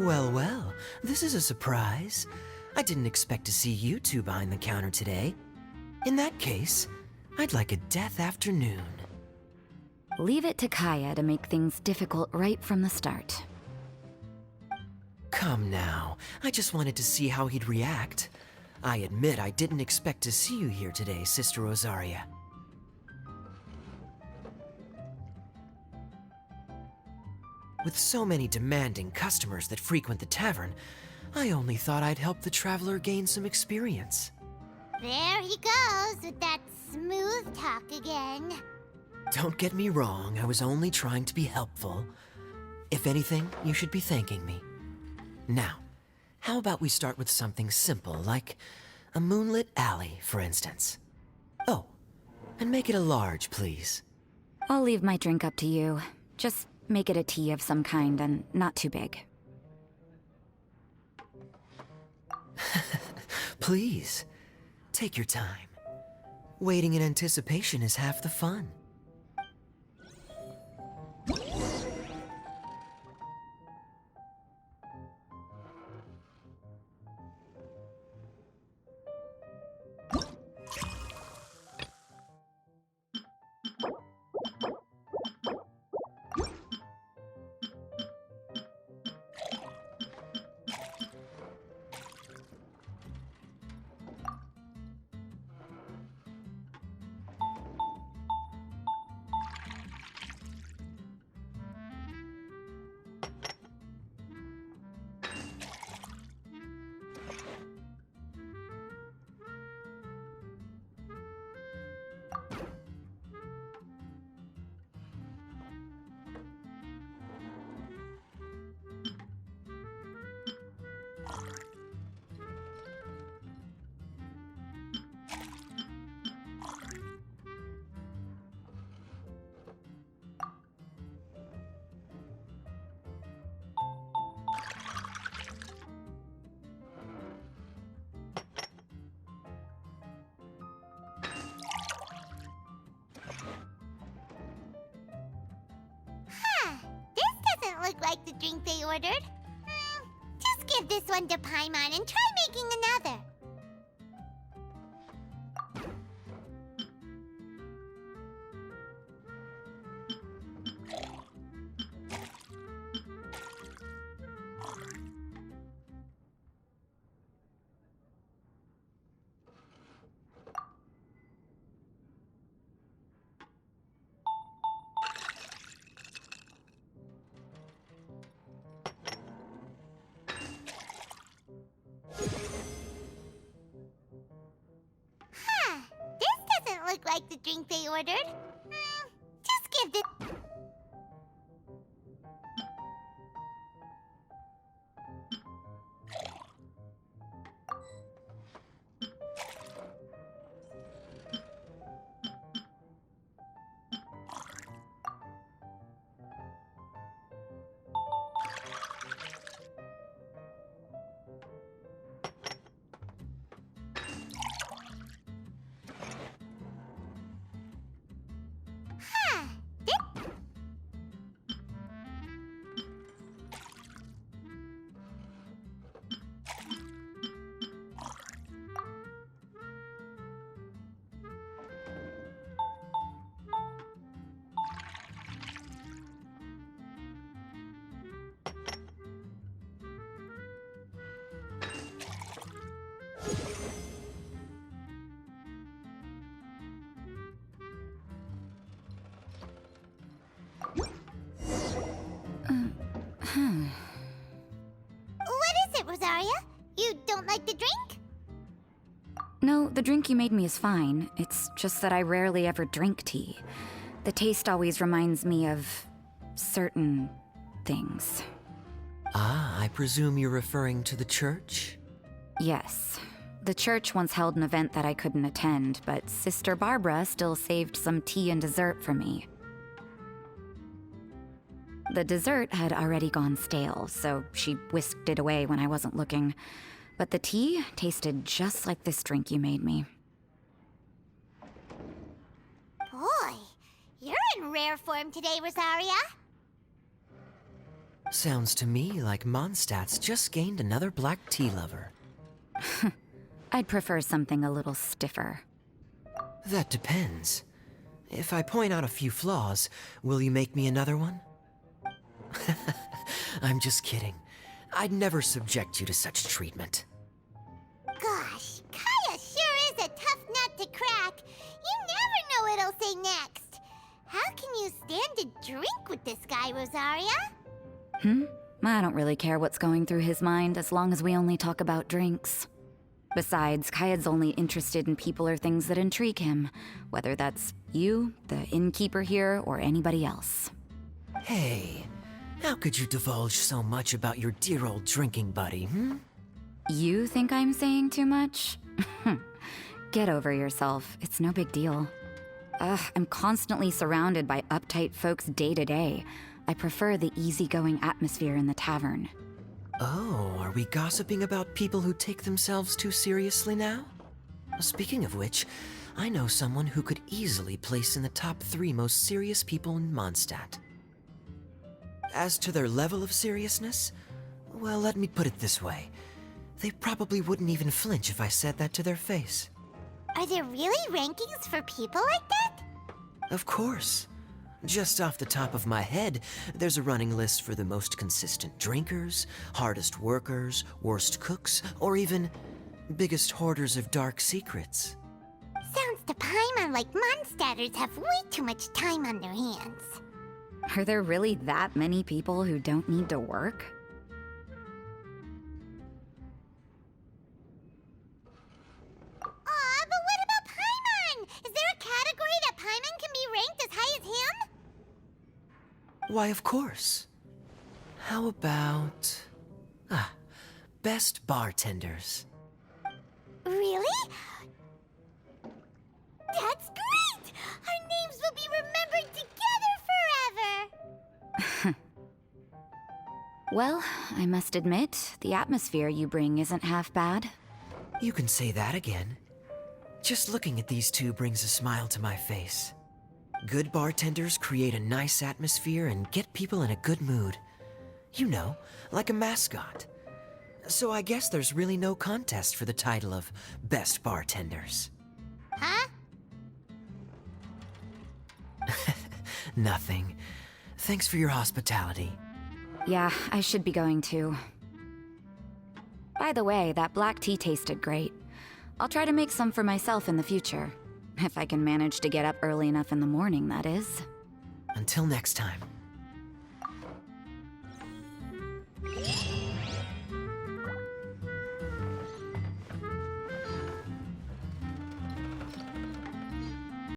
Well, well, this is a surprise. I didn't expect to see you two behind the counter today. In that case, I'd like a death afternoon. Leave it to KAEYA to make things difficult right from the start. Come now, I just wanted to see how he'd react. I admit I didn't expect to see you here today, Sister Rosaria. With so many demanding customers that frequent the tavern, I only thought I'd help the traveler gain some experience. There he goes with that smooth talk again. Don't get me wrong, I was only trying to be helpful. If anything, you should be thanking me. Now, how about we start with something simple, like a moonlit alley, for instance? Oh, and make it a large, please. I'll leave my drink up to you. Just make it a tea of some kind and not too big. Please, take your time. Waiting in anticipation is half the fun. Look like the drink they ordered. Just give this one to Paimon and try making another. Look like the drink they ordered. Just give this... What is it, Rosaria? You don't like the drink? No, the drink you made me is fine. It's just that I rarely ever drink tea. The taste always reminds me of certain things. Ah, I presume you're referring to the church? Yes. The church once held an event that I couldn't attend, but Sister Barbara still saved some tea and dessert for me. The dessert had already gone stale, so she whisked it away when I wasn't looking. But the tea tasted just like this drink you made me. Boy, you're in rare form today, Rosaria. Sounds to me like Mondstadt's just gained another black tea lover. I'd prefer something a little stiffer. That depends. If I point out a few flaws, will you make me another one? I'm just kidding. I'd never subject you to such treatment. Gosh, KAEYA sure is a tough nut to crack. You never know what he'll say next. How can you stand to drink with this guy, Rosaria? I don't really care what's going through his mind as long as we only talk about drinks. Besides, KAEYA's only interested in people or things that intrigue him, whether that's you, the innkeeper here, or anybody else. Hey, how could you divulge so much about your dear old drinking buddy, You think I'm saying too much? Get over yourself. It's no big deal. I'm constantly surrounded by uptight folks day to day. I prefer the easygoing atmosphere in the tavern. Oh, are we gossiping about people who take themselves too seriously now? Speaking of which, I know someone who could easily place in the top 3 most serious people in Mondstadt. As to their level of seriousness, well, let me put it this way. They probably wouldn't even flinch if I said that to their face. Are there really rankings for people like that? Of course. Just off the top of my head, there's a running list for the most consistent drinkers, hardest workers, worst cooks, or even biggest hoarders of dark secrets. Sounds to Paimon like Mondstadters have way too much time on their hands. Are there really that many people who don't need to work? Aw, but what about Paimon? Is there a category that Paimon can be ranked as high as him? Why, of course. How about... best bartenders. Really? That's great! Our names will be remembered together forever! Well, I must admit, the atmosphere you bring isn't half bad. You can say that again. Just looking at these two brings a smile to my face. Good bartenders create a nice atmosphere and get people in a good mood. You know, like a mascot. So I guess there's really no contest for the title of Best Bartenders. Huh? Nothing. Thanks for your hospitality. Yeah, I should be going too. By the way, that black tea tasted great. I'll try to make some for myself in the future. If I can manage to get up early enough in the morning, that is. Until next time.